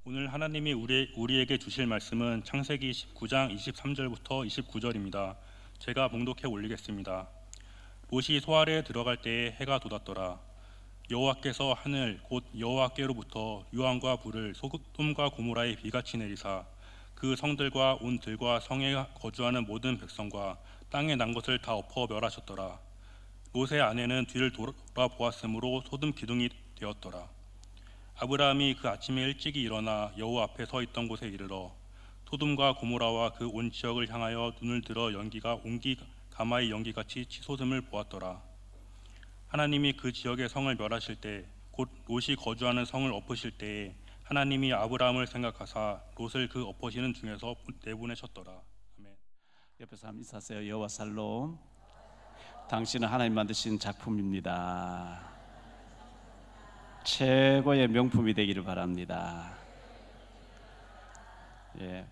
오늘 하나님이 우리에게 주실 말씀은 창세기 19장 23절부터 29절입니다. 제가 봉독해 올리겠습니다. 롯이 소알에 들어갈 때에 해가 돋았더라. 여호와께서 하늘 곧 여호와께로부터 유황과 불을 소돔과 고모라에 비같이 내리사 그 성들과 온 들과 성에 거주하는 모든 백성과 땅에 난 것을 다 엎어 멸하셨더라. 롯의 아내는 뒤를 돌아보았으므로 소금 기둥이 되었더라. 아브라함이 그 아침에 일찍이 일어나 여호와 앞에 서 있던 곳에 이르러 소돔과 고모라와 그 온 지역을 향하여 눈을 들어 연기가 온기 가마의 연기같이 치솟음을 보았더라. 하나님이 그 지역의 성을 멸하실 때 곧 롯이 거주하는 성을 엎으실 때에 하나님이 아브라함을 생각하사 롯을 그 엎으시는 중에서 내보내셨더라. 아멘. 옆에서 한번 인사하세요. 여호와 살롬. 당신은 하나님 만드신 작품입니다. 최고의 명품이 되기를 바랍니다.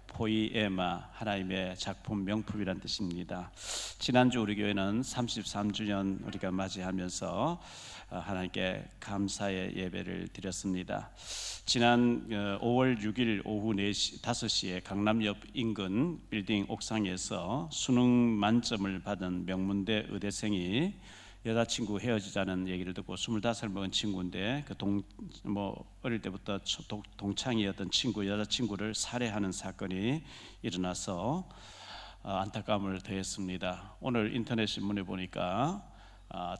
포이에마, 하나님의 작품 명품이란 뜻입니다. 지난주 우리 교회는 33주년 우리가 맞이하면서 하나님께 감사의 예배를 드렸습니다. 지난 5월 6일 오후 5시에 강남역 인근 빌딩 옥상에서 수능 만점을 받은 명문대 의대생이 여자친구 헤어지자는 얘기를 듣고 25살 먹은 친구인데 어릴 때부터 동창이었던 친구 여자친구를 살해하는 사건이 일어나서 안타까움을 더했습니다. 오늘 인터넷 신문에 보니까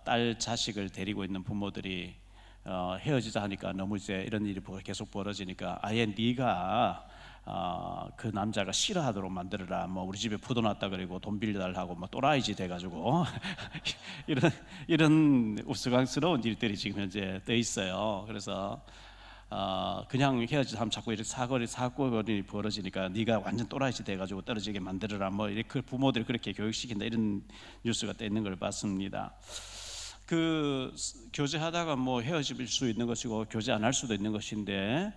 딸 자식을 데리고 있는 부모들이 헤어지자 하니까 너무 이제 이런 일이 계속 벌어지니까 아예 네가 그 남자가 싫어하도록 만들어라. 우리 집에 부도났다 그리고 돈 빌려달라고 또라이지 돼가지고 이런 우스꽝스러운 일들이 지금 현재 떠 있어요. 그래서 그냥 헤어지자 하면 자꾸 이렇게 사건이 벌어지니까 네가 완전 또라이지 돼가지고 떨어지게 만들어라. 이렇게 부모들이 그렇게 교육시킨다 이런 뉴스가 떠 있는 걸 봤습니다. 그 교제하다가 헤어질 수 있는 것이고 교제 안 할 수도 있는 것인데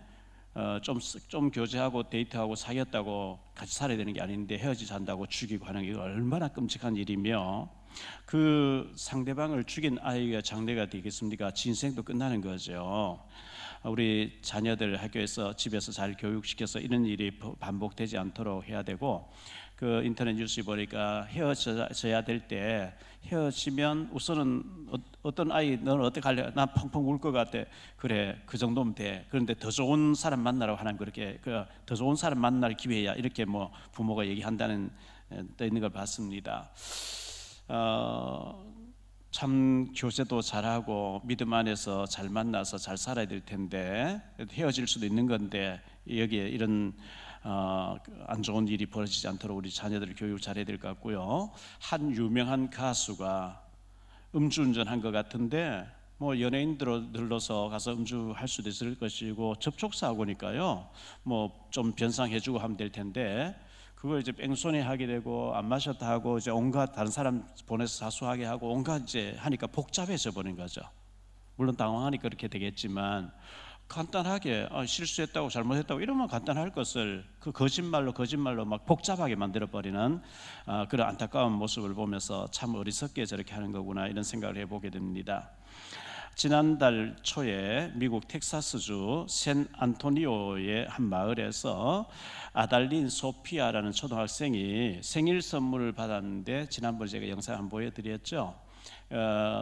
좀 교제하고 데이트하고 사귀었다고 같이 살아야 되는 게 아닌데 헤어지자 한다고 죽이고 하는 게 얼마나 끔찍한 일이며 그 상대방을 죽인 아이가 장래가 되겠습니까? 진생도 끝나는 거죠. 우리 자녀들 학교에서 집에서 잘 교육시켜서 이런 일이 반복되지 않도록 해야 되고 그 인터넷 뉴스 보니까 헤어져야 될 때 헤어지면 우선은 어떤 아이 너는 어떻게 할래? 난 펑펑 울 것 같아. 그래 그 정도면 돼. 그런데 더 좋은 사람 만나라고 하는 그렇게 더 좋은 사람 만날 기회야 이렇게 부모가 얘기한다는 떠 있는 걸 봤습니다. 참 교제도 잘하고 믿음 안에서 잘 만나서 잘 살아야 될 텐데 헤어질 수도 있는 건데 여기에 이런 안 좋은 일이 벌어지지 않도록 우리 자녀들을 교육 잘해야 될 것 같고요. 한 유명한 가수가 음주운전한 것 같은데 연예인들로서 가서 음주할 수도 있을 것이고 접촉사고니까요. 좀 변상해주고 하면 될 텐데 그걸 이제 뺑소니 하게 되고 안 마셨다 하고 이제 온갖 다른 사람 보내서 사수하게 하고 온갖 이제 하니까 복잡해져 버린 거죠. 물론 당황하니까 그렇게 되겠지만 간단하게 실수했다고 잘못했다고 이러면 간단할 것을 그 거짓말로 막 복잡하게 만들어 버리는 그런 안타까운 모습을 보면서 참 어리석게 저렇게 하는 거구나 이런 생각을 해보게 됩니다. 지난달 초에 미국 텍사스주 샌 안토니오의 한 마을에서 아달린 소피아라는 초등학생이 생일 선물을 받았는데 지난번에 제가 영상 한번 보여드렸죠.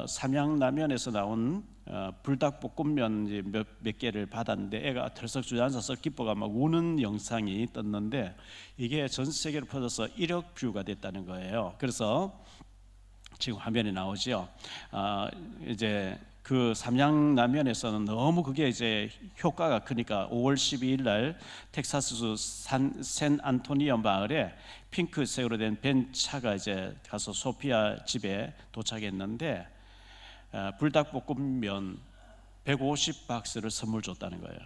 삼양라면에서 나온 불닭볶음면 몇 개를 받았는데 애가 털썩 주저앉아서 기뻐가 막 우는 영상이 떴는데 이게 전 세계로 퍼져서 1억 뷰가 됐다는 거예요. 그래서 지금 화면에 나오죠. 이제 그 삼양라면에서는 너무 그게 이제 효과가 크니까 5월 12일 날 텍사스주 샌 안토니오 마을에 핑크색으로 된 벤차가 이제 가서 소피아 집에 도착했는데 불닭볶음면 150박스를 선물 줬다는 거예요.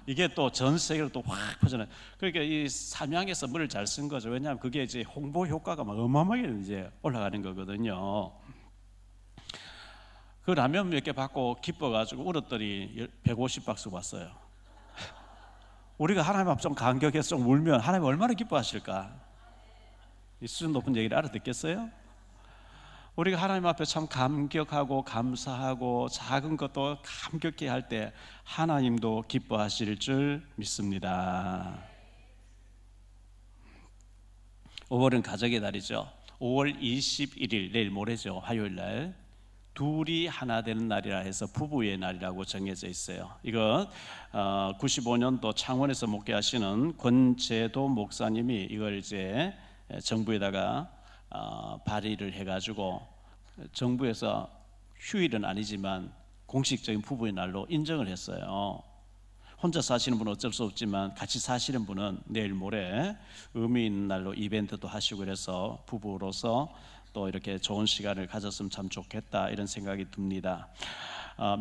이게 또 전 세계로 또 확 퍼져나요. 그러니까 이 삼양에서 물을 잘 쓴 거죠. 왜냐하면 그게 이제 홍보 효과가 막 어마어마하게 이제 올라가는 거거든요. 그 라면 몇 개 받고 기뻐가지고 울었더니 150박스 왔어요. 우리가 하나님 앞 좀 감격해서 좀 울면 하나님 얼마나 기뻐하실까? 이 수준 높은 얘기를 알아듣겠어요? 우리가 하나님 앞에 참 감격하고 감사하고 작은 것도 감격해 할 때 하나님도 기뻐하실 줄 믿습니다. 5월은 가족의 달이죠. 5월 21일 내일 모레죠. 화요일 날 둘이 하나 되는 날이라 해서 부부의 날이라고 정해져 있어요. 이거 95년도 창원에서 목회하시는 권재도 목사님이 이걸 이제 정부에다가 발의를 해가지고 정부에서 휴일은 아니지만 공식적인 부부의 날로 인정을 했어요. 혼자 사시는 분은 어쩔 수 없지만 같이 사시는 분은 내일 모레 의미 있는 날로 이벤트도 하시고 그래서 부부로서 또 이렇게 좋은 시간을 가졌으면 참 좋겠다 이런 생각이 듭니다.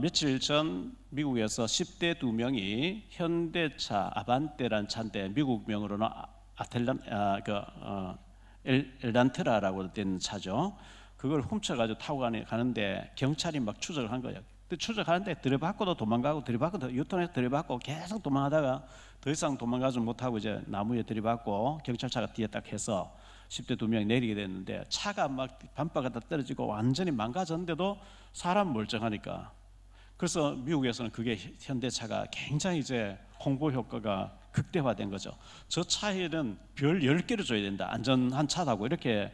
며칠 전 미국에서 10대 2명이 현대차 아반떼란 차인데 미국명으로는 엘란트라라고 된 차죠. 그걸 훔쳐가지고 타고 가는데 경찰이 막 추적을 한 거예요. 추적하는데 들이받고도 도망가고 들이받고도 유턴해서 들이받고 계속 도망하다가 더 이상 도망가지 못하고 이제 나무에 들이받고 경찰차가 뒤에 딱 해서 10대 2명이 내리게 됐는데 차가 막 반바가 다 떨어지고 완전히 망가졌는데도 사람 멀쩡하니까 그래서 미국에서는 그게 현대차가 굉장히 이제 홍보 효과가 극대화된 거죠. 저 차에는 별 10개를 줘야 된다. 안전한 차라고 이렇게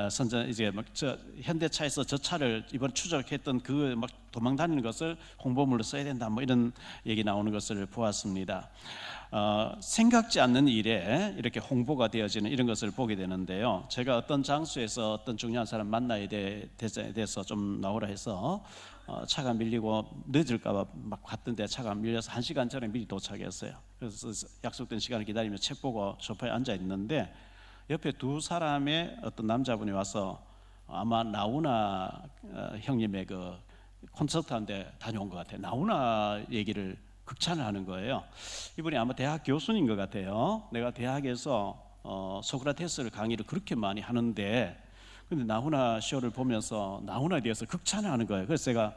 선전 이제 막 저 현대차에서 저 차를 이번 추적했던 그 막 도망 다니는 것을 홍보물로 써야 된다. 뭐 이런 얘기 나오는 것을 보았습니다. 생각지 않는 일에 이렇게 홍보가 되어지는 이런 것을 보게 되는데요. 제가 어떤 장소에서 어떤 중요한 사람 만나야 돼서 좀 나오라 해서 차가 밀리고 늦을까봐 막 갔던데 차가 밀려서 1시간 전에 미리 도착했어요. 그래서 약속된 시간을 기다리며 책 보고 소파에 앉아 있는데 옆에 두 사람의 어떤 남자분이 와서 아마 나훈아 형님의 그 콘서트한테 다녀온 것 같아요. 나훈아 얘기를 극찬을 하는 거예요. 이분이 아마 대학 교수님 것 같아요. 내가 대학에서 소크라테스를 강의를 그렇게 많이 하는데 근데 나훈아 쇼를 보면서 나훈아에 대해서 극찬을 하는 거예요. 그래서 제가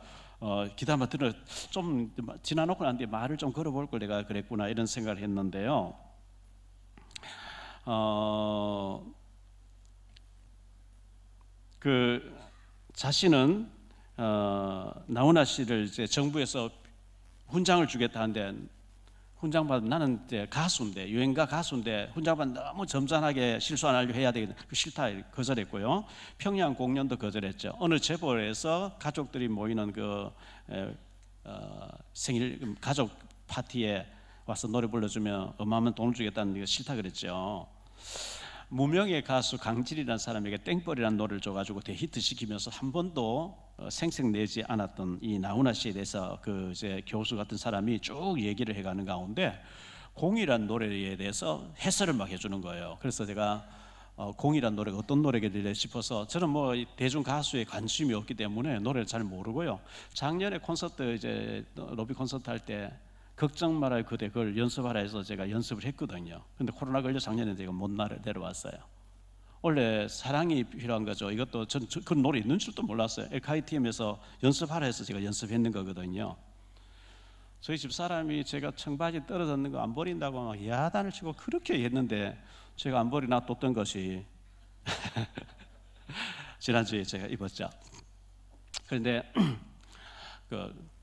기다만 들어 좀 지나놓고 난 뒤에 말을 좀 걸어볼 걸 내가 그랬구나 이런 생각을 했는데요. 그 자신은 나훈아 씨를 이제 정부에서 훈장을 주겠다 하는데 훈장 받은 나는 이제 가수인데 유행가 가수인데 훈장 받은 너무 점잖하게 실수 안 하려고 해야 되겠다. 그 싫다 거절했고요. 평양 공연도 거절했죠. 어느 재벌에서 가족들이 모이는 그 생일 가족 파티에 와서 노래 불러주면 어마어마한 돈을 주겠다는 게 싫다 그랬죠. 무명의 가수 강진이라는 사람에게 땡벌이라는 노래를 줘가지고 대히트 시키면서 한 번도 생색내지 않았던 이 나훈아 씨에 대해서 그 이제 교수 같은 사람이 쭉 얘기를 해가는 가운데 공이란 노래에 대해서 해설을 막 해주는 거예요. 그래서 제가 공이란 노래가 어떤 노래겠길래 싶어서 저는 뭐 대중 가수에 관심이 없기 때문에 노래를 잘 모르고요. 작년에 콘서트 이제 로비 콘서트 할 때 걱정 말아요 그대 그걸 연습하라 해서 제가 연습을 했거든요. 근데 코로나 걸려 작년에 제가 못 내려왔어요. 원래 사랑이 필요한 거죠. 이것도 전 그런 노래 있는 줄도 몰랐어요. LKTM에서 연습하라 해서 제가 연습했는 거거든요. 저희 집 사람이 제가 청바지 떨어졌는 거 안 버린다고 막 야단을 치고 그렇게 했는데 제가 안 버리 놔뒀던 것이 지난주에 제가 입었죠. 그런데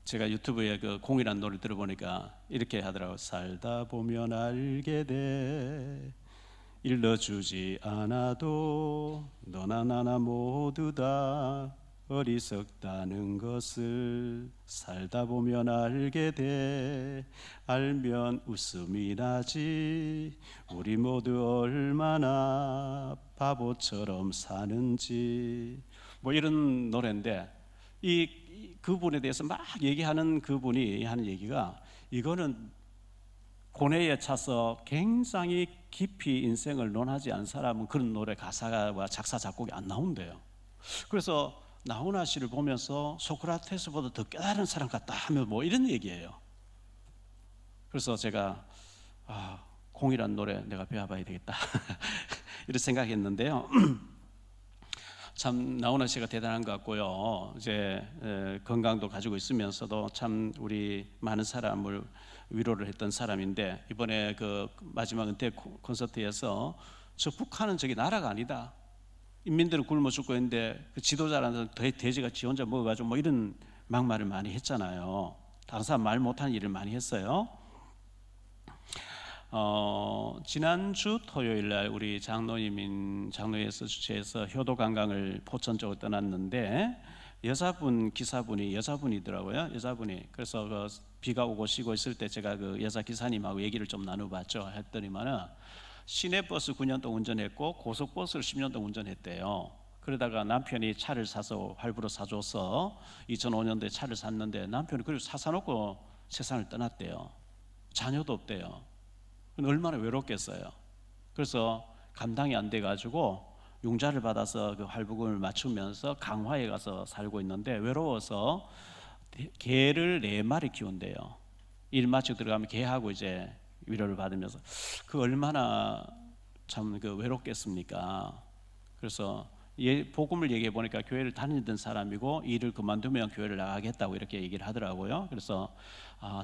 제가 유튜브에 그 공이라는 노래를 들어보니까 이렇게 하더라고요. 살다 보면 알게 돼 일러주지 않아도 너나 나나 모두 다 어리석다는 것을 살다 보면 알게 돼 알면 웃음이 나지 우리 모두 얼마나 바보처럼 사는지 뭐 이런 노래인데 그분에 대해서 막 얘기하는 그분이 하는 얘기가 이거는 고뇌에 차서 굉장히 깊이 인생을 논하지 않은 사람은 그런 노래 가사와 작사 작곡이 안 나온대요. 그래서 나훈아 씨를 보면서 소크라테스보다 더 깨달은 사람 같다 하면 뭐 이런 얘기예요. 그래서 제가 공이란 노래 내가 배워봐야 되겠다 이런 생각했는데요. 참 나훈아 씨가 대단한 것 같고요. 이제 건강도 가지고 있으면서도 참 우리 많은 사람을 위로를 했던 사람인데 이번에 그 마지막 은퇴 콘서트에서 저 북한은 저기 나라가 아니다. 인민들은 굶어 죽고 있는데 그 지도자라는 돼지가 지 혼자 먹어가지고 뭐 이런 막말을 많이 했잖아요. 다른 사람 말 못하는 일을 많이 했어요. 지난주 토요일 날 우리 장로회에서 주최해서 효도 관광을 포천 쪽으로 떠났는데 기사분이 여자분이더라고요. 그래서 그 비가 오고 쉬고 있을 때 제가 그 여자 기사님하고 얘기를 좀 나눠봤죠. 했더니만은 시내버스 9년 동안 운전했고 고속버스를 10년 동안 운전했대요. 그러다가 남편이 차를 사서 할부로 사줘서 2005년도에 차를 샀는데 남편이 그리고 사놓고 세상을 떠났대요. 자녀도 없대요. 얼마나 외롭겠어요. 그래서 감당이 안 돼가지고 융자를 받아서 그 할부금을 맞추면서 강화에 가서 살고 있는데 외로워서 개를 4마리 키운대요. 일 마치고 들어가면 개하고 이제 위로를 받으면서 그 얼마나 참 그 외롭겠습니까? 그래서 복음을 얘기해 보니까 교회를 다니던 사람이고 일을 그만두면 교회를 나가겠다고 이렇게 얘기를 하더라고요. 그래서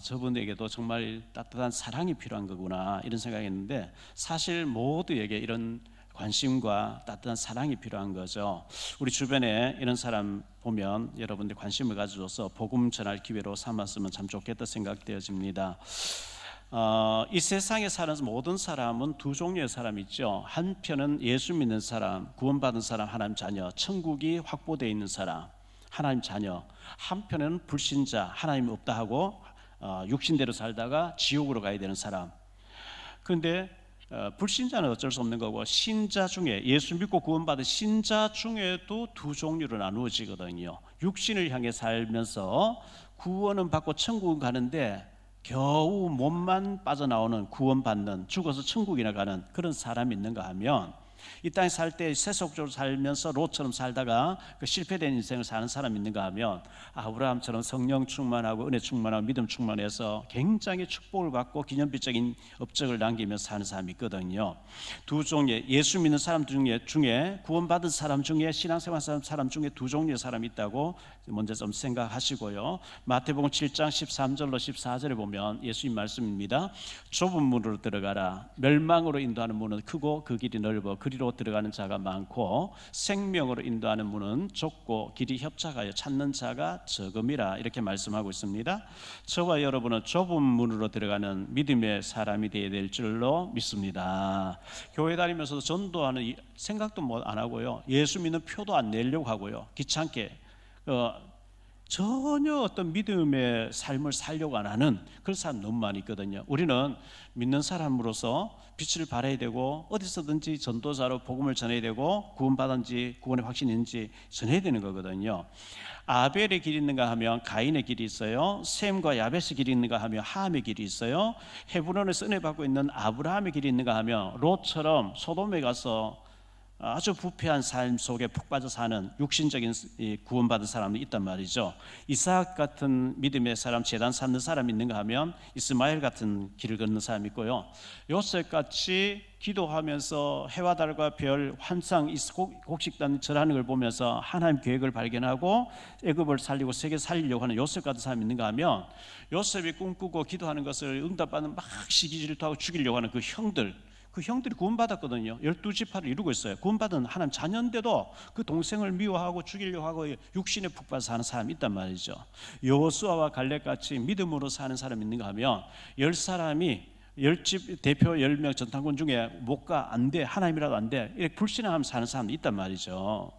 저분에게도 정말 따뜻한 사랑이 필요한 거구나 이런 생각했는데 사실 모두에게 이런 관심과 따뜻한 사랑이 필요한 거죠. 우리 주변에 이런 사람 보면 여러분들 관심을 가져줘서 복음 전할 기회로 삼았으면 참 좋겠다 생각되어집니다. 이 세상에 사는 모든 사람은 두 종류의 사람이 있죠. 한편은 예수 믿는 사람, 구원받은 사람, 하나님 자녀, 천국이 확보되어 있는 사람, 하나님 자녀. 한편은 불신자, 하나님 없다 하고 육신대로 살다가 지옥으로 가야 되는 사람. 그런데 불신자는 어쩔 수 없는 거고 신자 중에 예수 믿고 구원받은 신자 중에도 두 종류로 나누어지거든요. 육신을 향해 살면서 구원은 받고 천국은 가는데 겨우 몸만 빠져나오는 구원받는 죽어서 천국이나 가는 그런 사람이 있는가 하면 이 땅에 살 때 세속적으로 살면서 롯처럼 살다가 그 실패된 인생을 사는 사람이 있는가 하면 아브라함처럼 성령 충만하고 은혜 충만하고 믿음 충만해서 굉장히 축복을 받고 기념비적인 업적을 남기면서 사는 사람이 있거든요. 두 종류의 예수 믿는 사람 중에 구원받은 사람 중에 신앙생활 사람 중에 두 종류의 사람이 있다고 먼저 좀 생각하시고요. 마태복음 7장 13절로 14절에 보면 예수님 말씀입니다. 좁은 문으로 들어가라. 멸망으로 인도하는 문은 크고 그 길이 넓어 그리로 들어가는 자가 많고 생명으로 인도하는 문은 좁고 길이 협착하여 찾는 자가 적음이라 이렇게 말씀하고 있습니다. 저와 여러분은 좁은 문으로 들어가는 믿음의 사람이 되어야 될 줄로 믿습니다. 교회 다니면서도 전도하는 생각도 안 하고요. 예수 믿는 표도 안 내려고 하고요. 귀찮게 전혀 어떤 믿음의 삶을 살려고 안 하는 그런 사람 너무 많이 있거든요. 우리는 믿는 사람으로서 빛을 발해야 되고 어디서든지 전도자로 복음을 전해야 되고 구원받은지 구원의 확신이 있는지 전해야 되는 거거든요. 아벨의 길이 있는가 하면 가인의 길이 있어요. 셈과 야벳의 길이 있는가 하면 함의 길이 있어요. 헤브론에서 은혜 받고 있는 아브라함의 길이 있는가 하면 롯처럼 소돔에 가서 아주 부패한 삶 속에 푹 빠져 사는 육신적인 구원받은 사람이 있단 말이죠. 이삭 같은 믿음의 사람, 제단 삼는 사람이 있는가 하면 이스마엘 같은 길을 걷는 사람이 있고요. 요셉같이 기도하면서 해와 달과 별, 환상, 곡식단 절하는 걸 보면서 하나님 계획을 발견하고 애굽을 살리고 세계 살리려고 하는 요셉 같은 사람이 있는가 하면 요셉이 꿈꾸고 기도하는 것을 응답받는 막 시기 질투하고 죽이려고 하는 그 형들이 구원받았거든요. 12지파를 이루고 있어요. 구원받은 하나님 자녀인데도 그 동생을 미워하고 죽이려고 하고 육신에 푹 빠져 사는 사람이 있단 말이죠. 여호수아와 갈렙같이 믿음으로 사는 사람이 있는가 하면 10사람이 10집 대표 10명 전탄군 중에 못 가, 안 돼, 하나님이라도 안 돼 이렇게 불신앙하면서 사는 사람이 있단 말이죠.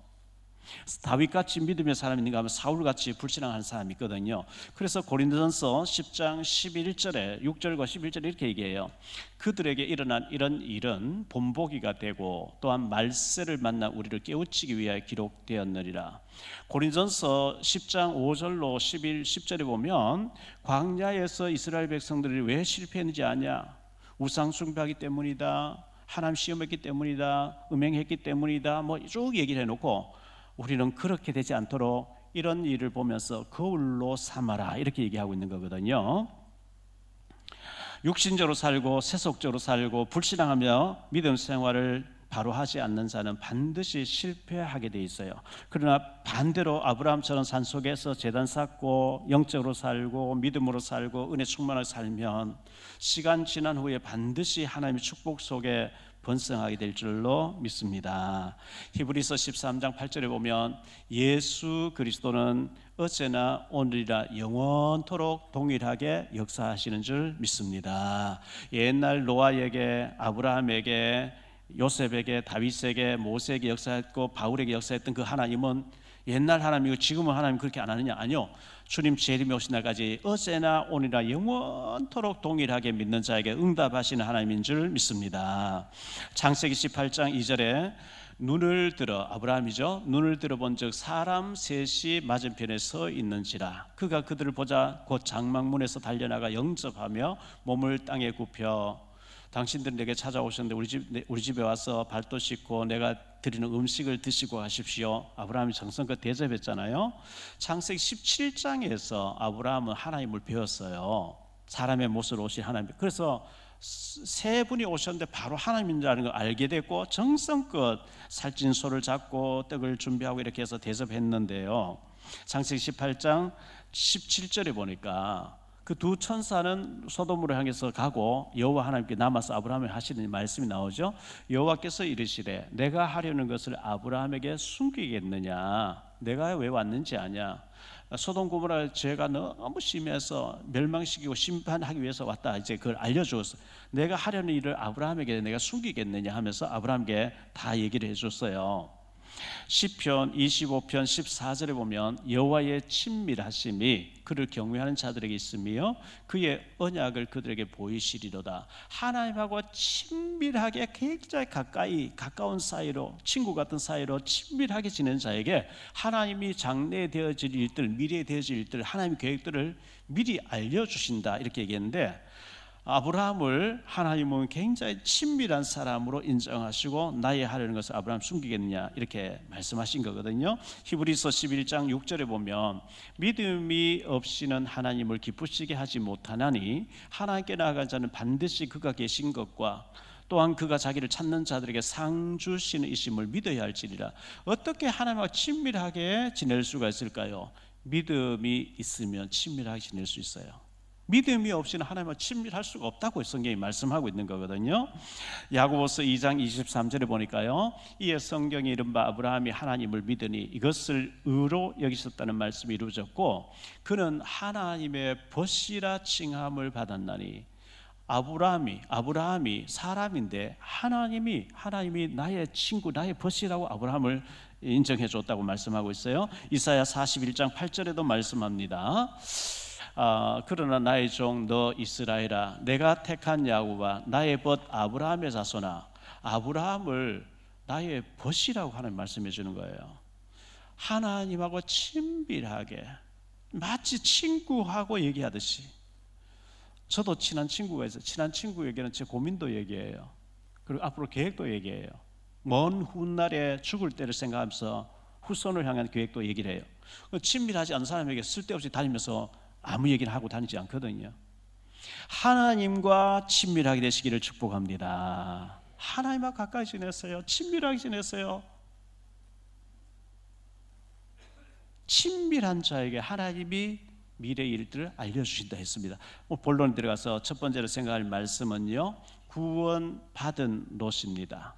다윗같이 믿음의 사람이 있는가 하면 사울같이 불신앙하는 사람이 있거든요. 그래서 고린도전서 10장 11절에 6절과 11절에 이렇게 얘기해요. 그들에게 일어난 이런 일은 본보기가 되고 또한 말세를 만나 우리를 깨우치기 위하여 기록되었느니라. 고린도전서 10장 5절로 10절에 보면 광야에서 이스라엘 백성들이 왜 실패했는지 아냐? 우상 숭배하기 때문이다, 하나님 시험했기 때문이다, 음행했기 때문이다, 뭐 쭉 얘기를 해놓고 우리는 그렇게 되지 않도록 이런 일을 보면서 거울로 삼아라 이렇게 얘기하고 있는 거거든요. 육신적으로 살고 세속적으로 살고 불신앙하며 믿음 생활을 바로 하지 않는 자는 반드시 실패하게 돼 있어요. 그러나 반대로 아브라함처럼 산속에서 제단 쌓고 영적으로 살고 믿음으로 살고 은혜 충만하게 살면 시간 지난 후에 반드시 하나님의 축복 속에 번성하게 될 줄로 믿습니다. 히브리서 13장 8절에 보면 예수 그리스도는 어제나 오늘이라 영원토록 동일하게 역사하시는 줄 믿습니다. 옛날 노아에게, 아브라함에게, 요셉에게, 다윗에게, 모세에게 역사했고 바울에게 역사했던 그 하나님은 옛날 하나님이고 지금은 하나님 그렇게 안 하느냐? 아니요. 주님 재림이 오신 날까지 어제나 오늘이라 영원토록 동일하게 믿는 자에게 응답하시는 하나님인 줄 믿습니다. 창세기 18장 2절에 눈을 들어, 아브라함이죠. 눈을 들어본즉 사람 셋이 맞은편에 서 있는지라. 그가 그들을 보자 곧 장막문에서 달려나가 영접하며 몸을 땅에 굽혀 당신들은 내게 찾아오셨는데 우리 집에 와서 발도 씻고 내가 드리는 음식을 드시고 가십시오. 아브라함이 정성껏 대접했잖아요. 창세기 17장에서 아브라함은 하나님을 배웠어요. 사람의 모습으로 오신 하나님. 그래서 세 분이 오셨는데 바로 하나님이라는 걸 알게 됐고 정성껏 살찐 소를 잡고 떡을 준비하고 이렇게 해서 대접했는데요. 창세기 18장 17절에 보니까 그 두 천사는 소돔으로 향해서 가고 여호와 하나님께 남아서 아브라함에게 하시는 말씀이 나오죠. 여호와께서 이르시되 내가 하려는 것을 아브라함에게 숨기겠느냐? 내가 왜 왔는지 아냐? 소돔 고모라 죄가 너무 심해서 멸망시키고 심판하기 위해서 왔다. 이제 그걸 알려주었어. 내가 하려는 일을 아브라함에게 내가 숨기겠느냐 하면서 아브라함에게 다 얘기를 해줬어요. 시편 25편 14절에 보면 여호와의 친밀하심이 그를 경외하는 자들에게 있으며 그의 언약을 그들에게 보이시리로다. 하나님하고 친밀하게 굉장히 가까운 사이로 친구 같은 사이로 친밀하게 지내는 자에게 하나님이 장래에 되어질 일들, 미래에 되어질 일들, 하나님의 계획들을 미리 알려주신다 이렇게 얘기했는데 아브라함을 하나님은 굉장히 친밀한 사람으로 인정하시고 나의 하려는 것을 아브라함 숨기겠느냐 이렇게 말씀하신 거거든요. 히브리서 11장 6절에 보면 믿음이 없이는 하나님을 기쁘시게 하지 못하나니 하나님께 나아간 자는 반드시 그가 계신 것과 또한 그가 자기를 찾는 자들에게 상 주시는 이심을 믿어야 할지니라. 어떻게 하나님과 친밀하게 지낼 수가 있을까요? 믿음이 있으면 친밀하게 지낼 수 있어요. 믿음이 없이는 하나님과 친밀할 수가 없다고 성경이 말씀하고 있는 거거든요. 야고보서 2장 23절에 보니까요, 이에 성경이 이른바 아브라함이 하나님을 믿으니 이것을 의로 여기셨다는 말씀이 이루어졌고 그는 하나님의 벗이라 칭함을 받았나니. 아브라함이 사람인데 하나님이 나의 친구, 나의 벗이라고 아브라함을 인정해 줬다고 말씀하고 있어요. 이사야 41장 8절에도 말씀합니다. 그러나 나의 종 너 이스라엘아, 내가 택한 야곱아, 나의 벗 아브라함의 자손아. 아브라함을 나의 벗이라고 하나님 말씀해 주는 거예요. 하나님하고 친밀하게 마치 친구하고 얘기하듯이. 저도 친한 친구가 있어요. 친한 친구에게는 제 고민도 얘기해요. 그리고 앞으로 계획도 얘기해요. 먼 훗날에 죽을 때를 생각하면서 후손을 향한 계획도 얘기를 해요. 친밀하지 않은 사람에게 쓸데없이 다니면서 아무 얘기를 하고 다니지 않거든요. 하나님과 친밀하게 되시기를 축복합니다. 하나님과 가까이 지냈어요. 친밀하게 지냈어요. 친밀한 자에게 하나님이 미래의 일들을 알려주신다 했습니다. 본론에 들어가서 첫 번째로 생각할 말씀은요, 구원받은 롯입니다.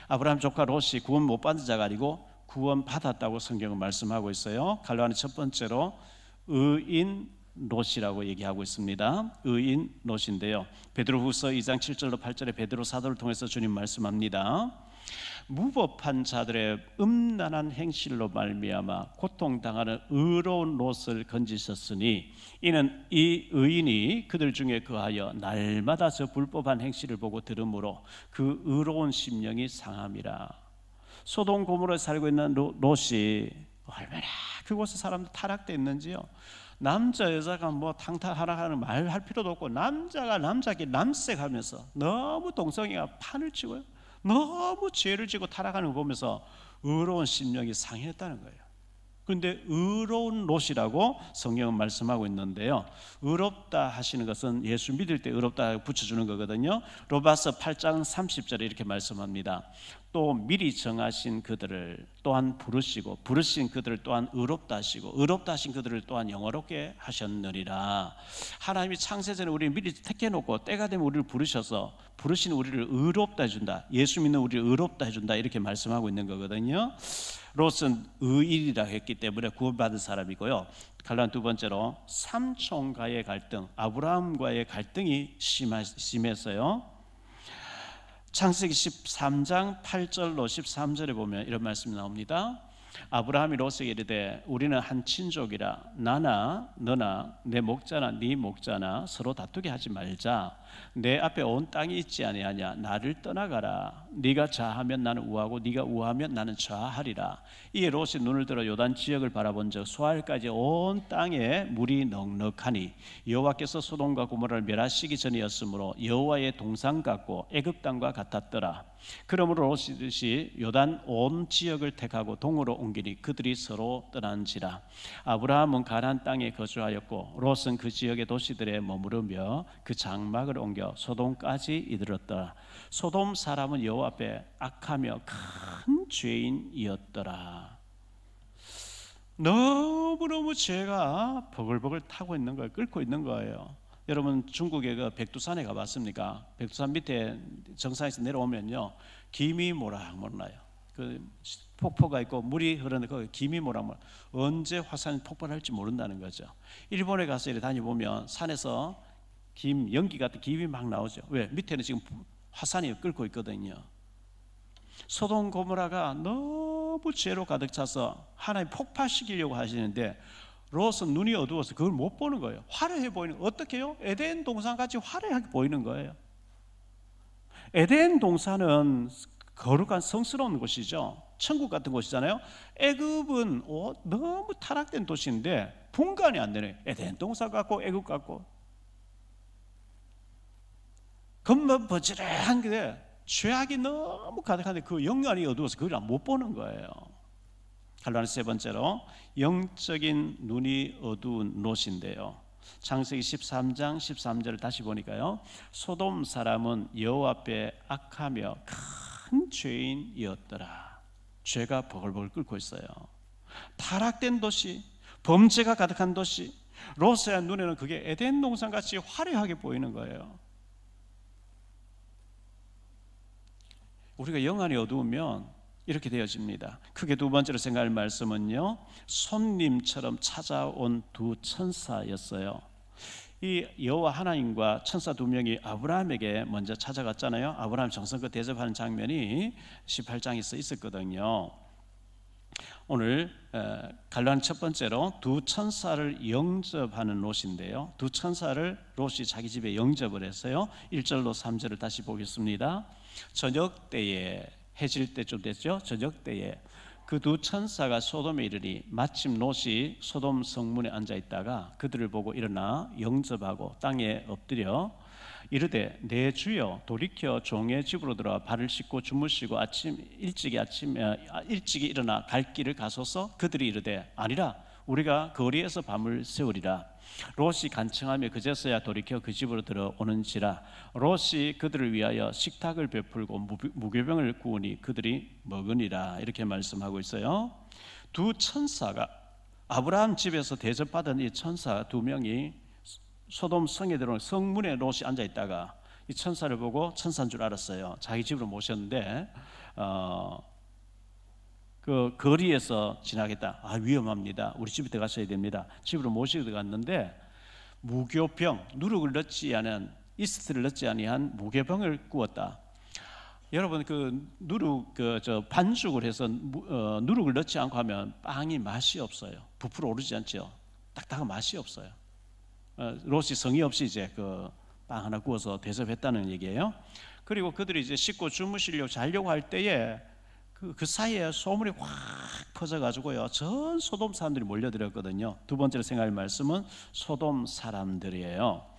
아브라함 조카 롯이 구원 못 받은 자가 아니고 구원 받았다고 성경은 말씀하고 있어요. 갈로아는 첫 번째로 의인 롯이라고 얘기하고 있습니다. 의인 롯인데요, 베드로후서 2장 7절로 8절에 베드로 사도를 통해서 주님 말씀합니다. 무법한 자들의 음란한 행실로 말미암아 고통당하는 의로운 롯을 건지셨으니 이는 이 의인이 그들 중에 거하여 날마다 저 불법한 행실을 보고 들으므로 그 의로운 심령이 상함이라. 소돔 고모라에 살고 있는 롯이 얼마나 그곳에 사람들 타락되어 있는지요. 남자 여자가 뭐 탕탕하락하는 말 할 필요도 없고 남자가 남자끼리 남색하면서 너무 동성애가 판을 치고요, 너무 죄를 지고 타락하는 거 보면서 의로운 심령이 상했다는 거예요. 그런데 의로운 롯이라고 성경은 말씀하고 있는데요, 의롭다 하시는 것은 예수 믿을 때 의롭다 붙여주는 거거든요. 로마서 8장 30절에 이렇게 말씀합니다. 또 미리 정하신 그들을 또한 부르시고 부르신 그들을 또한 의롭다 하시고 의롭다 하신 그들을 또한 영화롭게 하셨느니라. 하나님이 창세전에 우리를 미리 택해놓고 때가 되면 우리를 부르셔서 부르신 우리를 의롭다 해준다. 예수 믿는 우리를 의롭다 해준다. 이렇게 말씀하고 있는 거거든요. 롯은 의인이라 했기 때문에 구원받은 사람이고요. 갈라디아 두 번째로 삼촌과의 갈등, 아브라함과의 갈등이 심했어요. 창세기 13장 8절로 13절에 보면 이런 말씀이 나옵니다. 아브라함이 롯에게 이르되 우리는 한 친족이라 나나 너나 내 목자나 네 목자나 서로 다투게 하지 말자. 내 앞에 온 땅이 있지 아니하냐. 나를 떠나가라. 네가 좌하면 나는 우하고 네가 우하면 나는 좌하리라. 이에 롯이 눈을 들어 요단 지역을 바라본즉 소알까지 온 땅에 물이 넉넉하니 여호와께서 소돔과 고모라를 멸하시기 전이었으므로 여호와의 동상 같고 애굽 땅과 같았더라. 그러므로 롯이 요단 온 지역을 택하고 동으로 옮기니 그들이 서로 떠난지라. 아브라함은 가나안 땅에 거주하였고 롯은 그 지역의 도시들에 머무르며 그 장막을 옮겨 소돔까지 이르렀더라. 소돔 사람은 여호와 앞에 악하며 큰 죄인이었더라. 너무너무 죄가 버글버글 타고 있는 거예요. 끓고 있는 거예요. 여러분 중국의 그 백두산에 가봤습니까? 백두산 밑에 정상에서 내려오면요 김이 모락모락나요. 그 폭포가 있고 물이 흐르는 그 김이 모락모락. 언제 화산이 폭발할지 모른다는 거죠. 일본에 가서 이렇게 다녀보면 산에서 연기 같은 김이 막 나오죠. 왜? 밑에는 지금 화산이 끓고 있거든요. 소돔 고모라가 너무 죄로 가득 차서 하나님 폭발시키려고 하시는데 롯은 눈이 어두워서 그걸 못 보는 거예요. 화려해 보이는, 어떻게 해요? 에덴 동산같이 화려하게 보이는 거예요. 에덴 동산은 거룩한 성스러운 곳이죠. 천국 같은 곳이잖아요. 애굽은 너무 타락된 도시인데 분간이 안 되네. 에덴 동산 같고 애굽 같고 겉만 버지런한 게 죄악이 너무 가득한데 그 영안이 어두워서 그걸 못 보는 거예요. 갈라디아 세 번째로 영적인 눈이 어두운 롯인데요. 창세기 13장 13절을 다시 보니까요. 소돔 사람은 여호와 앞에 악하며 큰 죄인이었더라. 죄가 버글버글 끓고 있어요. 타락된 도시, 범죄가 가득한 도시. 롯의 눈에는 그게 에덴 동산같이 화려하게 보이는 거예요. 우리가 영안이 어두우면 이렇게 되어집니다. 크게 두 번째로 생각할 말씀은요, 손님처럼 찾아온 두 천사였어요. 이 여호와 하나님과 천사 두 명이 아브라함에게 먼저 찾아갔잖아요. 아브라함 정성껏 대접하는 장면이 18장에서 있었거든요. 오늘 갈라디아 첫 번째로 두 천사를 영접하는 롯인데요. 두 천사를 롯이 자기 집에 영접을 했어요. 1절로 3절을 다시 보겠습니다. 저녁 때에, 해질 때쯤 됐죠. 저녁 때에 그 두 천사가 소돔에 이르니 마침 롯이 소돔 성문에 앉아 있다가 그들을 보고 일어나 영접하고 땅에 엎드려 이르되 내 주여 돌이켜 종의 집으로 들어와 발을 씻고 주무시고 일찍이 일어나 갈 길을 가소서. 그들이 이르되 아니라 우리가 거리에서 밤을 새우리라. 롯이 간청하며 그제서야 돌이켜 그 집으로 들어오는지라. 롯이 그들을 위하여 식탁을 베풀고 무교병을 구우니 그들이 먹으니라. 이렇게 말씀하고 있어요. 두 천사가 아브라함 집에서 대접받은 이 천사 두 명이 소돔 성에 들어온 성문에 롯이 앉아 있다가 이 천사를 보고 천사인 줄 알았어요. 자기 집으로 모셨는데 그 거리에서 지나겠다. 위험합니다. 우리 집에 들어가셔야 됩니다. 집으로 모시고 들어갔는데 무교병, 누룩을 넣지 않은, 이스트를 넣지 아니한 무교병을 구웠다. 여러분 그 누룩 반죽을 해서 누룩을 넣지 않고 하면 빵이 맛이 없어요. 부풀어 오르지 않죠. 딱딱한 맛이 없어요. 롯이 성의 없이 이제 그 빵 하나 구워서 대접했다는 얘기예요. 그리고 그들이 이제 씻고 주무시려고 자려고 할 때에 그 사이에 소문이 확 퍼져가지고요, 전 소돔 사람들이 몰려들었거든요. 두 번째로 생각할 말씀은 소돔 사람들이에요.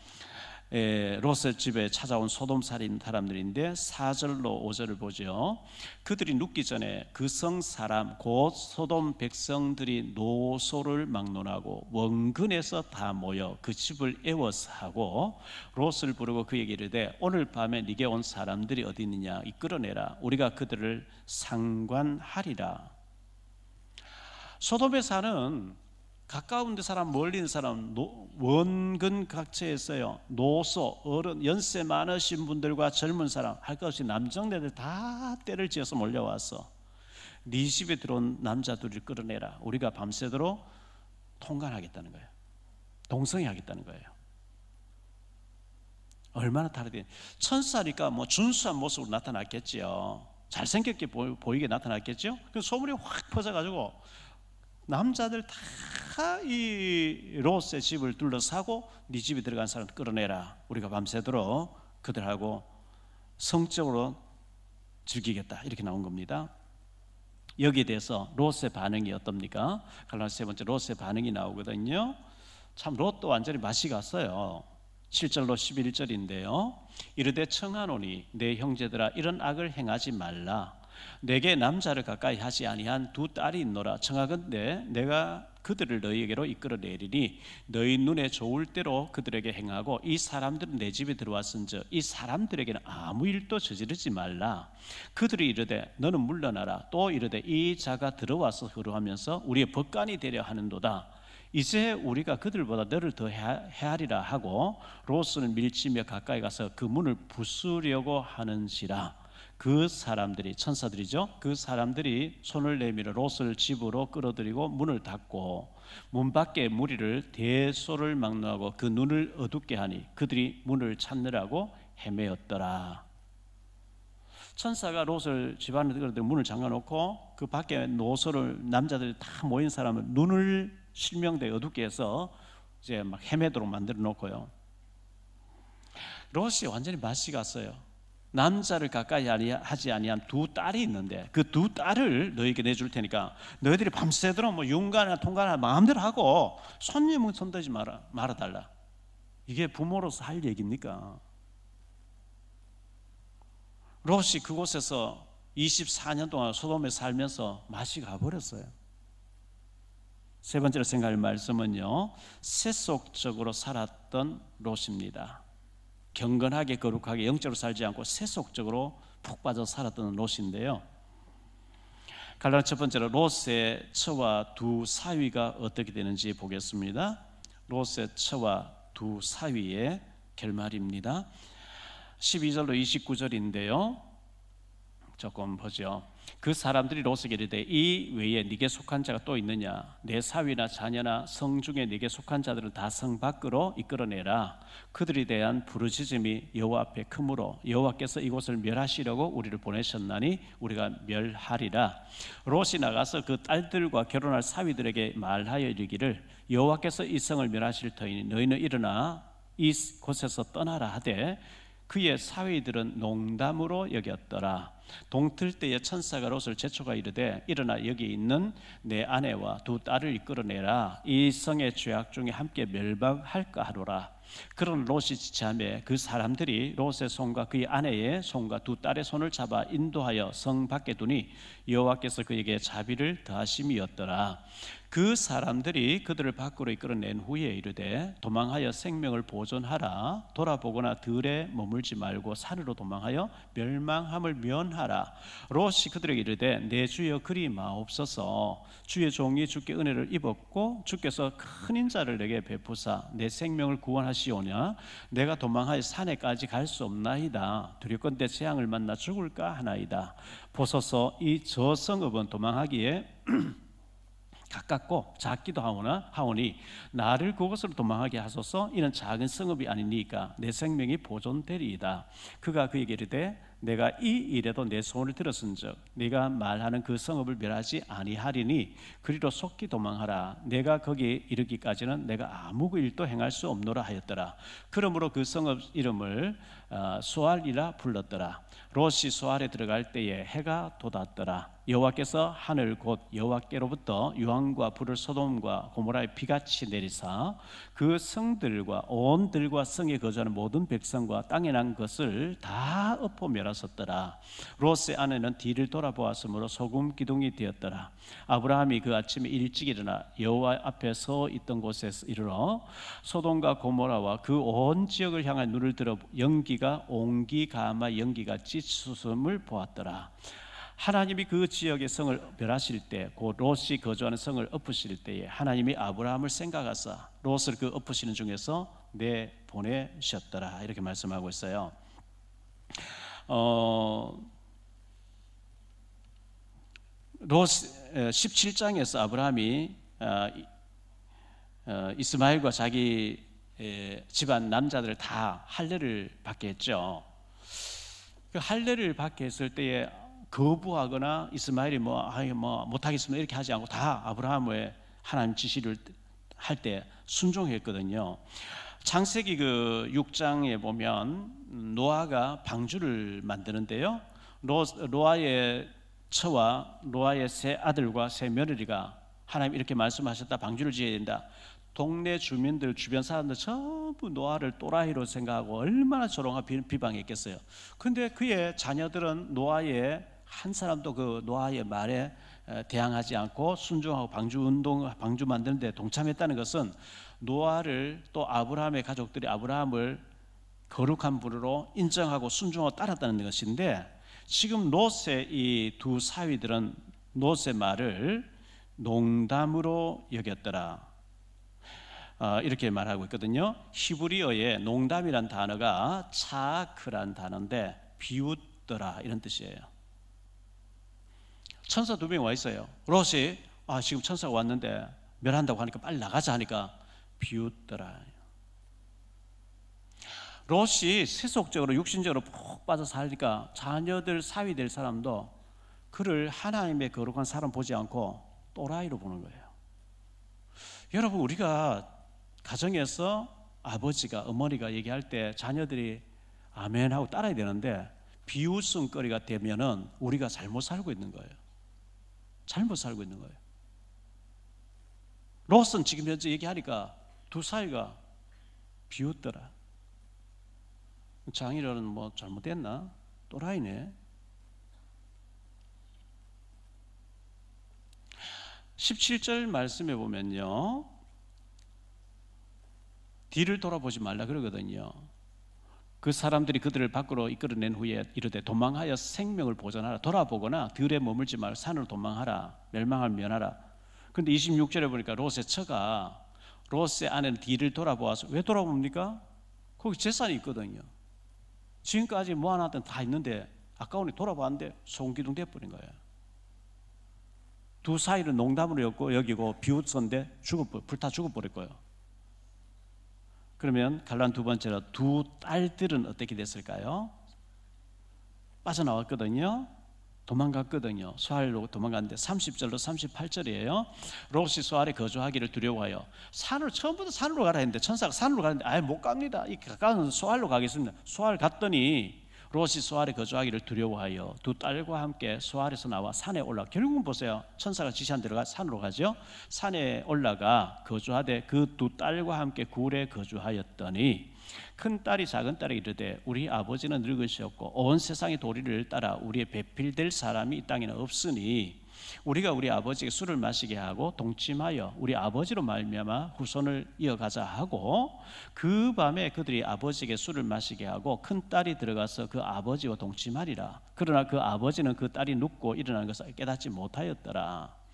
롯의 집에 찾아온 소돔 살인 사람들인데 4절로 5절을 보죠. 그들이 눕기 전에 그 성 사람 곧 소돔 백성들이 노소를 막론하고 원근에서 다 모여 그 집을 애워서 하고 롯을 부르고 그에게 이르되 오늘 밤에 네게 온 사람들이 어디 있느냐 이끌어내라. 우리가 그들을 상관하리라. 소돔에 사는 가까운 데 사람, 멀리 있는 사람, 원근 각처에서요, 노소, 어른, 연세 많으신 분들과 젊은 사람 할 것 없이 남정네들 다 때를 지어서 몰려와서 네 집에 들어온 남자들을 끌어내라. 우리가 밤새도록 통관하겠다는 거예요. 동성애하겠다는 거예요. 얼마나 다르게, 천사니까 뭐 준수한 모습으로 나타났겠지요. 잘생겼게 보이게 나타났겠죠. 그 소문이 확 퍼져가지고 남자들 다 이 롯의 집을 둘러싸고 네 집에 들어간 사람 끌어내라. 우리가 밤새도록 그들하고 성적으로 즐기겠다. 이렇게 나온 겁니다. 여기에 대해서 롯의 반응이 어떻습니까? 갈라디아서 세 번째 롯의 반응이 나오거든요. 참 롯도 완전히 맛이 갔어요. 7절로 11절인데요. 이르되 청하노니 내 형제들아 이런 악을 행하지 말라. 내게 남자를 가까이 하지 아니한 두 딸이 있노라. 청하건대 내가 그들을 너희에게로 이끌어내리니 너희 눈에 좋을 대로 그들에게 행하고 이 사람들은 내 집에 들어왔은즉 이 사람들에게는 아무 일도 저지르지 말라. 그들이 이르되 너는 물러나라. 또 이르되 이 자가 들어와서 흐르하면서 우리의 법관이 되려 하는도다. 이제 우리가 그들보다 너를 더 헤아리라 하고 롯을 밀치며 가까이 가서 그 문을 부수려고 하는지라. 그 사람들이, 천사들이죠, 그 사람들이 손을 내밀어 롯을 집으로 끌어들이고 문을 닫고 문 밖에 무리를 대소를 막론하고 그 눈을 어둡게 하니 그들이 문을 찾느라고 헤매었더라. 천사가 롯을 집 안에 끌어들여 문을 잠가놓고 그 밖에 노소를, 남자들이 다 모인 사람을 눈을 실명되게 어둡게 해서 이제 막 헤매도록 만들어 놓고요. 롯이 완전히 맛이 갔어요. 남자를 가까이 하지 아니한 두 딸이 있는데 그 두 딸을 너에게 내줄 테니까 너희들이 밤새도록 뭐 윤관이나 통관이나 마음대로 하고 손님은 손대지 말아달라. 이게 부모로서 할 얘기입니까? 롯이 그곳에서 24년 동안 소돔에 살면서 맛이 가버렸어요. 세 번째로 생각할 말씀은요, 세속적으로 살았던 롯입니다. 경건하게 거룩하게 영적으로 살지 않고 세속적으로 푹 빠져 살았던 롯인데요. 갈라디아 첫 번째로 롯의 처와 두 사위가 어떻게 되는지 보겠습니다. 롯의 처와 두 사위의 결말입니다. 12절로 29절인데요. 조금 보죠. 그 사람들이 롯에게 이르되 이 외에 네게 속한 자가 또 있느냐? 내 사위나 자녀나 성 중에 네게 속한 자들은 다 성 밖으로 이끌어내라. 그들에 대한 부르짖음이 여호와 앞에 크므로 여호와께서 이곳을 멸하시려고 우리를 보내셨나니 우리가 멸하리라. 롯이 나가서 그 딸들과 결혼할 사위들에게 말하여 이르기를 여호와께서 이 성을 멸하실 터이니 너희는 일어나 이곳에서 떠나라 하되 그의 사위들은 농담으로 여겼더라. 동틀 때에 천사가 롯을 재촉하여 이르되 일어나 여기 있는 내 아내와 두 딸을 이끌어내라. 이 성의 죄악 중에 함께 멸망할까 하노라. 그런 롯이 지체하며 그 사람들이 롯의 손과 그의 아내의 손과 두 딸의 손을 잡아 인도하여 성 밖에 두니 여호와께서 그에게 자비를 더하심이었더라. 그 사람들이 그들을 밖으로 이끌어낸 후에 이르되 도망하여 생명을 보존하라. 돌아보거나 들에 머물지 말고 산으로 도망하여 멸망함을 면하라. 롯이 그들에게 이르되 내 주여 그리 마옵소서. 주의 종이 주께 은혜를 입었고 주께서 큰 인자를 내게 베푸사 내 생명을 구원하시오냐. 내가 도망하여 산에까지 갈 수 없나이다. 두렵건대 재앙을 만나 죽을까 하나이다. 보소서 이 저 성읍은 도망하기에 가깝고 작기도 하오니 나를 그곳으로 도망하게 하소서. 이는 작은 성읍이 아니니까 내 생명이 보존되리이다. 그가 그에게 이르되 내가 이 일에도 내 소원을 들었은즉 네가 말하는 그 성읍을 멸하지 아니하리니 그리로 속히 도망하라. 내가 거기에 이르기까지는 내가 아무 일도 행할 수 없노라 하였더라. 그러므로 그 성읍 이름을 소알이라 불렀더라. 롯이 소알에 들어갈 때에 해가 돋았더라. 여호와께서 하늘 곧 여호와께로부터 유황과 불을 소돔과 고모라에 비같이 내리사 그 성들과 온 들과 성에 거주하는 모든 백성과 땅에 난 것을 다 엎어 멸하셨더라. 롯의 아내는 뒤를 돌아보았으므로 소금 기둥이 되었더라. 아브라함이 그 아침에 일찍 일어나 여호와 앞에 서 있던 곳에서 이르러 소돔과 고모라와 그 온 지역을 향한 눈을 들어 연기가 옹기가마 연기가 찢으심을 보았더라. 하나님이 그 지역의 성을 멸하실 때, 그 롯이 거주하는 성을 엎으실 때에 하나님이 아브라함을 생각하사 롯을 그 엎으시는 중에서 내 보내셨더라 이렇게 말씀하고 있어요. 롯 17장에서 아브라함이 이스마엘과 자기 집안 남자들을 다 할례를 받게 했죠. 그 할례를 받게 했을 때에 거부하거나 이스마엘이 못하겠습니다 이렇게 하지 않고 다 아브라함의 하나님 지시를 할 때 순종했거든요. 창세기 그 6장에 보면 노아가 방주를 만드는데요. 노아의 처와 노아의 세 아들과 세 며느리가 하나님 이렇게 말씀하셨다. 방주를 지어야 된다. 동네 주민들, 주변 사람들 전부 노아를 또라이로 생각하고 얼마나 조롱하고 비방했겠어요. 근데 그의 자녀들은 노아의 한 사람도 그 노아의 말에 대항하지 않고 순종하고 방주 만드는 데 동참했다는 것은 노아를 또 아브라함의 가족들이 아브라함을 거룩한 분으로 인정하고 순종하고 따랐다는 것인데, 지금 롯의 이 두 사위들은 롯의 말을 농담으로 여겼더라 이렇게 말하고 있거든요. 히브리어에 농담이란 단어가 차크란 단어인데 비웃더라 이런 뜻이에요. 천사 두 명이 와 있어요. 롯이 지금 천사가 왔는데 멸한다고 하니까 빨리 나가자 하니까 비웃더라. 롯이 세속적으로 육신적으로 푹 빠져 살니까 자녀들 사위 될 사람도 그를 하나님의 거룩한 사람 보지 않고 또라이로 보는 거예요. 여러분, 우리가 가정에서 아버지가 어머니가 얘기할 때 자녀들이 아멘 하고 따라야 되는데 비웃음거리가 되면은 우리가 잘못 살고 있는 거예요. 잘못 살고 있는 거예요. 롯은 지금 현재 얘기하니까 두 사이가 비웃더라. 장인어른 뭐 잘못됐나? 또라이네. 17절 말씀에 보면요, 뒤를 돌아보지 말라 그러거든요. 그 사람들이 그들을 밖으로 이끌어낸 후에 이르되 도망하여 생명을 보존하라. 돌아보거나 들에 머물지 말고 산으로 도망하라. 멸망을 면하라. 그런데 26절에 보니까 롯의 처가 롯의 아내는 뒤를 돌아보아서, 왜 돌아봅니까? 거기 재산이 있거든요. 지금까지 모아놨던 다 있는데 아까우니 돌아봤는데 송기둥 돼버린 거예요. 두 사이를 농담으로 여기고 비웃었는데 불타 죽어버릴 거예요. 그러면 갈란 두 번째로 두 딸들은 어떻게 됐을까요? 빠져나왔거든요. 도망갔거든요. 소알로 도망갔는데 30절로 38절이에요. 롯이 소알에 거주하기를 두려워하여 처음부터 산으로 가라 했는데 천사가 산으로 가는데 못 갑니다. 이 가까운 소알로 가겠습니다. 소알 갔더니 롯이 소알에 거주하기를 두려워하여 두 딸과 함께 소알에서 나와 산에 올라, 결국은 보세요. 천사가 지시한 대로 산으로 가죠. 산에 올라가 거주하되 그 두 딸과 함께 굴에 거주하였더니 큰 딸이 작은 딸에게 이르되 우리 아버지는 늙으셨고 온 세상의 도리를 따라 우리의 배필될 사람이 이 땅에는 없으니 우리가 우리 아버지에게 술을 마시게 하고 동침하여 우리 아버지로 말미암아 후손을 이어가자 하고, 그 밤에 그들이 아버지에게 술을 마시게 하고 큰 딸이 들어가서 그 아버지와 동침하리라. 그러나 그 아버지는 그 딸이 눕고 일어나는 것을 깨닫지 못하였더라.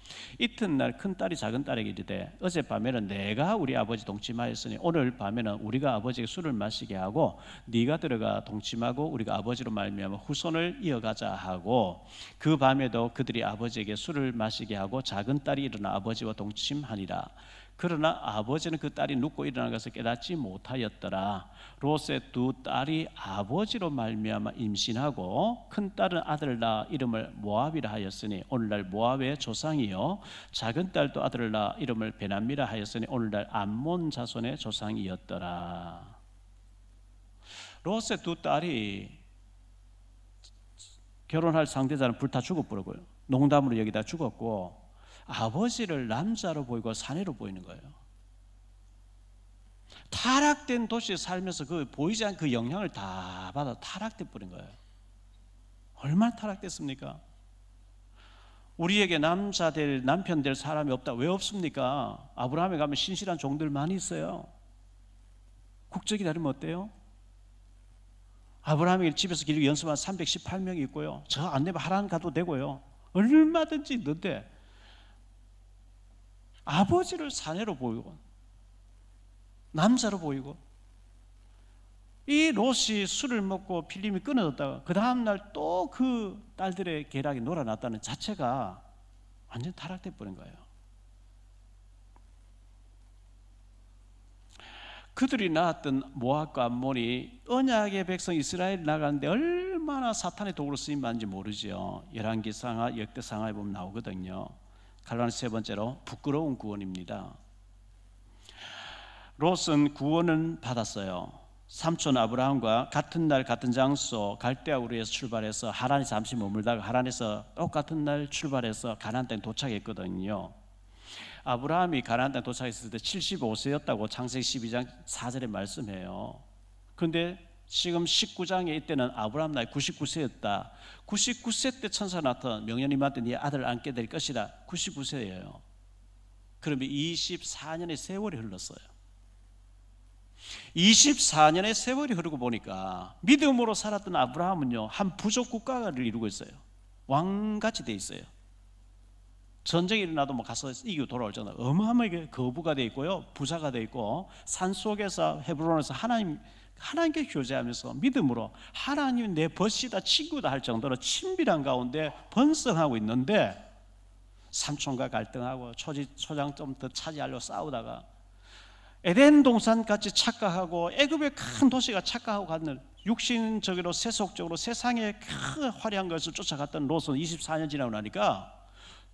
이튿날 큰 딸이 작은 딸에게 이르되 어젯밤에는 내가 우리 아버지 동침하였으니 오늘 밤에는 우리가 아버지에게 술을 마시게 하고 네가 들어가 동침하고 우리가 아버지로 말미암아 후손을 이어가자 하고, 그 밤에도 그들이 아버지에게 술을 마시게 하고 작은 딸이 일어나 아버지와 동침하니라. 그러나 아버지는 그 딸이 눕고 일어난 것을 깨닫지 못하였더라. 롯의 두 딸이 아버지로 말미암아 임신하고 큰 딸은 아들을 낳아 이름을 모압이라 하였으니 오늘날 모압의 조상이요, 작은 딸도 아들을 낳아 이름을 베남미라 하였으니 오늘날 암몬 자손의 조상이었더라. 롯의 두 딸이 결혼할 상대자는 불타 죽어버리고요, 농담으로 여기다 죽었고, 아버지를 남자로 보이고 사내로 보이는 거예요. 타락된 도시에 살면서 그 보이지 않는 그 영향을 다 받아 타락돼 버린 거예요. 얼마나 타락됐습니까? 우리에게 남자 될 남편 될 사람이 없다. 왜 없습니까? 아브라함에 가면 신실한 종들 많이 있어요. 국적이 다르면 어때요? 아브라함이 집에서 기르기 연수만 318명이 있고요. 저 안 되면 하란 가도 되고요. 얼마든지 있는데 아버지를 사내로 보이고 남자로 보이고, 이 롯이 술을 먹고 필름이 끊어졌다가 그 다음날 또 그 딸들의 계략이 놀아났다는 자체가 완전 타락돼 버린 거예요. 그들이 낳았던 모압과 암몬이 언약의 백성 이스라엘 나가는데 얼마나 사탄의 도구로 쓰임 받는지 모르죠. 열왕기상하 역대상하에 보면 나오거든요. 갈라는 세 번째로 부끄러운 구원입니다. 롯은 구원은 받았어요. 삼촌 아브라함과 같은 날 같은 장소 갈대아 우르에서 출발해서 하란에 잠시 머물다가 하란에서 똑같은 날 출발해서 가나안 땅에 도착했거든요. 아브라함이 가나안 땅에 도착했을 때 75세였다고 창세기 12장 4절에 말씀해요. 그런데 지금 19장에 이때는 아브라함 나이 99세였다. 99세 때 천사가 나타나 명령님한테 네 아들을 안게 될 것이라. 99세예요. 그러면 24년의 세월이 흘렀어요. 24년의 세월이 흐르고 보니까 믿음으로 살았던 아브라함은요, 한 부족 국가를 이루고 있어요. 왕같이 돼 있어요. 전쟁이 일어나도 뭐 가서 이기고 돌아오잖아요. 어마어마하게 거부가 돼 있고요, 부자가 돼 있고, 산 속에서 헤브론에서 하나님께 교제하면서 믿음으로 하나님 내 벗이다 친구다 할 정도로 친밀한 가운데 번성하고 있는데, 삼촌과 갈등하고 초장 좀 더 차지하려고 싸우다가 에덴 동산 같이 착각하고 애굽의 큰 도시가 착각하고 가는 육신적으로 세속적으로 세상의 큰 화려한 것을 쫓아갔던 롯은 24년 지나고 나니까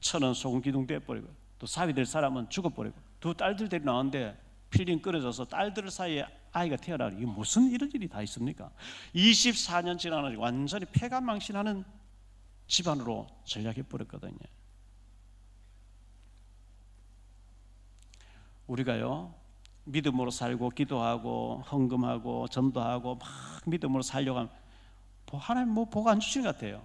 천은 소금 기둥 돼버리고, 또 사위 될 사람은 죽어버리고, 두 딸들 데리고 나왔는데 필름 끊어져서 딸들 사이에 아이가 태어나는, 이게 무슨 이런 일이 다 있습니까? 24년 지나고 완전히 폐가망신하는 집안으로 전락해버렸거든요. 우리가요, 믿음으로 살고 기도하고 헌금하고 전도하고 막 믿음으로 살려고 하면 하나님 뭐 복 안 주시는 것 같아요.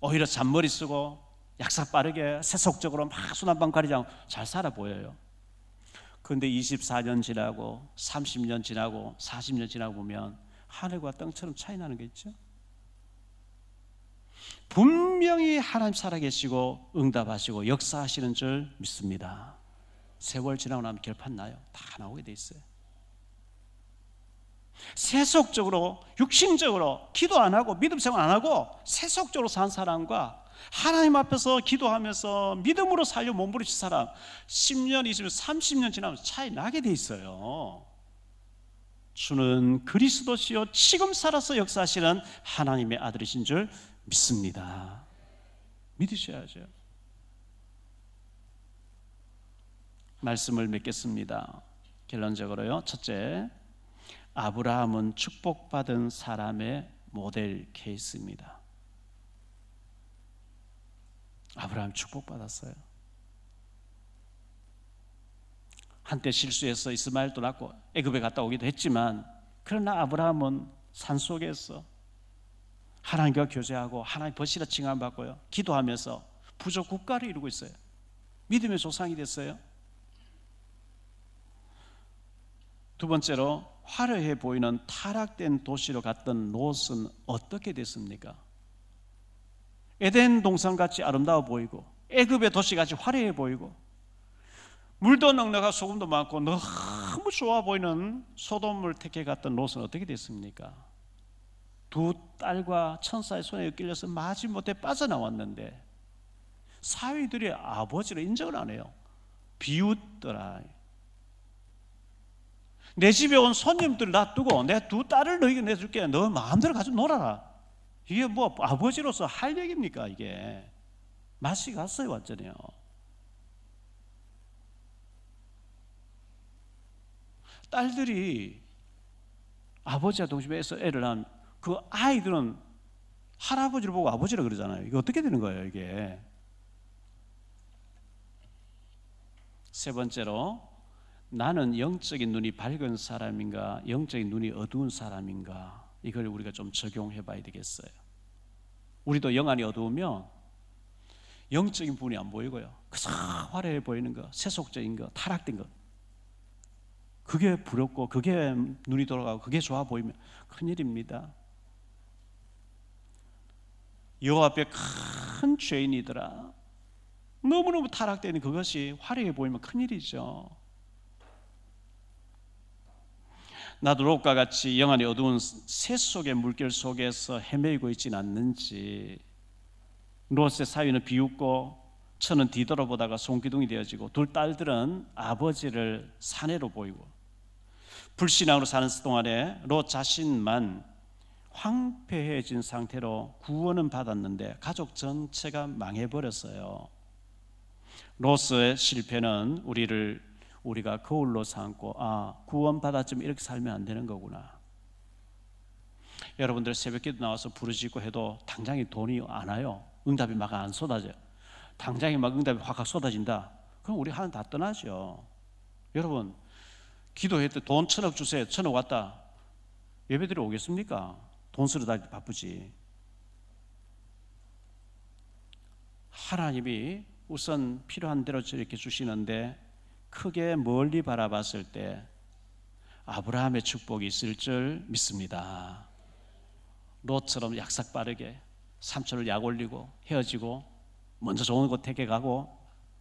오히려 잔머리 쓰고 약사 빠르게 세속적으로 막 순한방 가리지 않고 잘 살아 보여요. 그런데 24년 지나고 30년 지나고 40년 지나고 보면 하늘과 땅처럼 차이 나는 게 있죠. 분명히 하나님 살아계시고 응답하시고 역사하시는 줄 믿습니다. 세월 지나고 나면 결판 나요. 다 나오게 돼 있어요. 세속적으로 육신적으로 기도 안 하고 믿음 생활 안 하고 세속적으로 산 사람과 하나님 앞에서 기도하면서 믿음으로 살려 몸부림친 사람 10년, 20년, 30년 지나면 차이 나게 돼 있어요. 주는 그리스도시요 지금 살아서 역사하시는 하나님의 아들이신 줄 믿습니다. 믿으셔야죠. 말씀을 맺겠습니다. 결론적으로요, 첫째, 아브라함은 축복받은 사람의 모델 케이스입니다. 아브라함 축복받았어요. 한때 실수해서 이스마엘도 낳고 애굽에 갔다 오기도 했지만, 그러나 아브라함은 산속에서 하나님과 교제하고 하나님 벗이라 칭함받고요, 기도하면서 부족 국가를 이루고 있어요. 믿음의 조상이 됐어요. 두 번째로, 화려해 보이는 타락된 도시로 갔던 롯은 어떻게 됐습니까? 에덴 동산같이 아름다워 보이고 애굽의 도시같이 화려해 보이고 물도 넉넉하고 소금도 많고 너무 좋아 보이는 소돔을 택해 갔던 롯은 어떻게 됐습니까? 두 딸과 천사의 손에 끌려서 마지못해 빠져나왔는데 사위들이 아버지를 인정을 안 해요. 비웃더라. 내 집에 온 손님들 놔두고 내 두 딸을 너에게 내줄게, 너 마음대로 가지고 놀아라. 이게 뭐 아버지로서 할 얘기입니까? 이게 맛이 갔어요, 완전히요. 딸들이 아버지와 동심에서 애를 낳은 그 아이들은 할아버지를 보고 아버지라 그러잖아요. 이게 어떻게 되는 거예요, 이게? 세 번째로, 나는 영적인 눈이 밝은 사람인가, 영적인 눈이 어두운 사람인가, 이걸 우리가 좀 적용해 봐야 되겠어요. 우리도 영안이 어두우면 영적인 부분이 안 보이고요, 그저 화려해 보이는 거, 세속적인 거, 타락된 거, 그게 부럽고 그게 눈이 돌아가고 그게 좋아 보이면 큰일입니다. 여호와 앞에 큰 죄인이더라. 너무너무 타락되는 그것이 화려해 보이면 큰일이죠. 나도 롯과 같이 영안의 어두운 새 속의 물결 속에서 헤매고 있지는 않는지. 롯의 사위는 비웃고 처는 뒤돌아보다가 손기둥이 되어지고 둘 딸들은 아버지를 사내로 보이고, 불신앙으로 사는 동안에 롯 자신만 황폐해진 상태로 구원은 받았는데 가족 전체가 망해버렸어요. 롯의 실패는 우리가 거울로 삼고 구원받았지만 이렇게 살면 안 되는 거구나. 여러분들 새벽기도 나와서 부르짖고 해도 당장에 돈이 안 와요. 응답이 막 안 쏟아져요. 당장에 막 응답이 확 쏟아진다. 그럼 우리 하나 다 떠나죠. 여러분 기도했더니 돈 1,000억 주세요. 1,000억 왔다. 예배드리러 오겠습니까? 돈 쓰러 다니기 바쁘지. 하나님이 우선 필요한 대로 저렇게 주시는데 크게 멀리 바라봤을 때 아브라함의 축복이 있을 줄 믿습니다. 롯처럼 약삭 빠르게 삼촌을 약 올리고 헤어지고 먼저 좋은 곳 택해 가고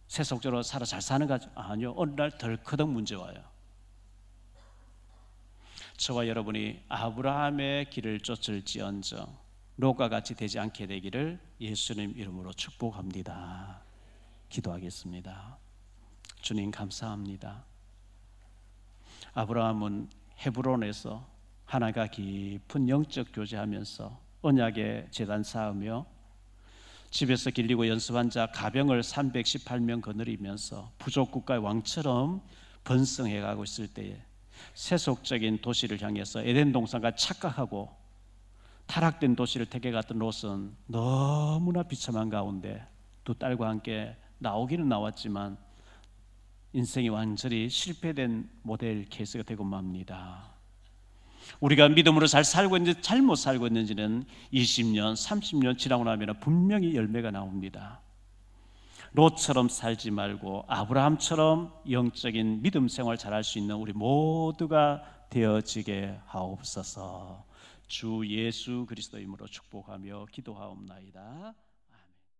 세속적으로 살아 잘 사는 거죠? 아니요. 어느 날 덜커덕 문제 와요. 저와 여러분이 아브라함의 길을 쫓을지언정 롯과 같이 되지 않게 되기를 예수님 이름으로 축복합니다. 기도하겠습니다. 주님 감사합니다. 아브라함은 헤브론에서 하나님과 깊은 영적 교제하면서 언약의 제단 쌓으며 집에서 길리고 연습한 자 가병을 318명 거느리면서 부족 국가의 왕처럼 번성해가고 있을 때에 세속적인 도시를 향해서 에덴 동산과 착각하고 타락된 도시를 택해갔던 롯은 너무나 비참한 가운데 두 딸과 함께 나오기는 나왔지만 인생이 완전히 실패된 모델 케이스가 되고 맙니다. 우리가 믿음으로 잘 살고 있는지 잘못 살고 있는지는 20년, 30년 지나고 나면 분명히 열매가 나옵니다. 롯처럼 살지 말고 아브라함처럼 영적인 믿음 생활 잘할 수 있는 우리 모두가 되어지게 하옵소서. 주 예수 그리스도 이름으로 축복하며 기도하옵나이다.